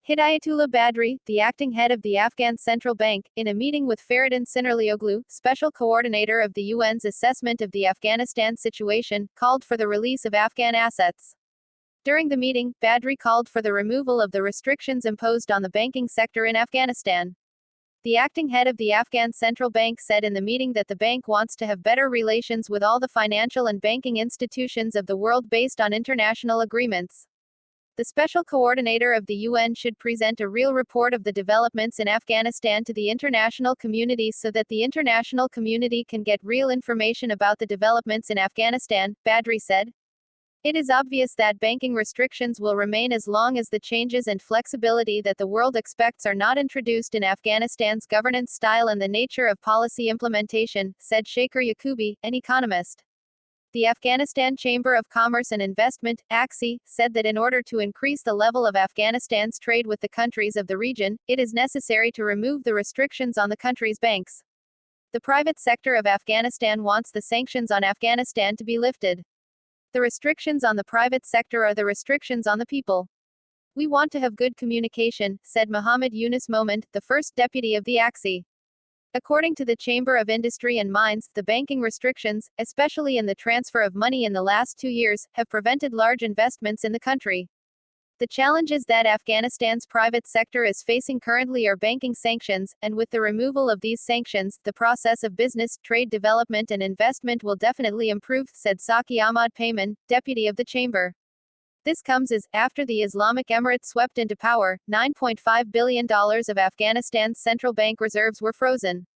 Hidayatullah Badri, the acting head of the Afghan Central Bank, in a meeting with Feridun Sinirlioglu, special coordinator of the UN's assessment of the Afghanistan situation, called for the release of Afghan assets. During the meeting, Badri called for the removal of the restrictions imposed on the banking sector in Afghanistan. The acting head of the Afghan Central Bank said in the meeting that the bank wants to have better relations with all the financial and banking institutions of the world based on international agreements. The special coordinator of the UN should present a real report of the developments in Afghanistan to the international community so that the international community can get real information about the developments in Afghanistan, Badri said. It is obvious that banking restrictions will remain as long as the changes and flexibility that the world expects are not introduced in Afghanistan's governance style and the nature of policy implementation, said Shaker Yakubi, an economist. The Afghanistan Chamber of Commerce and Investment, AXI, said that in order to increase the level of Afghanistan's trade with the countries of the region, it is necessary to remove the restrictions on the country's banks. The private sector of Afghanistan wants the sanctions on Afghanistan to be lifted. The restrictions on the private sector are the restrictions on the people. We want to have good communication, said Muhammad Yunus Moment, the first deputy of the AXI. According to the Chamber of Industry and Mines, the banking restrictions, especially in the transfer of money in the last 2 years, have prevented large investments in the country. The challenges that Afghanistan's private sector is facing currently are banking sanctions, and with the removal of these sanctions, the process of business, trade development and investment will definitely improve, said Saki Ahmad Payman, deputy of the chamber. This comes as, after the Islamic Emirates swept into power, $9.5 billion of Afghanistan's central bank reserves were frozen.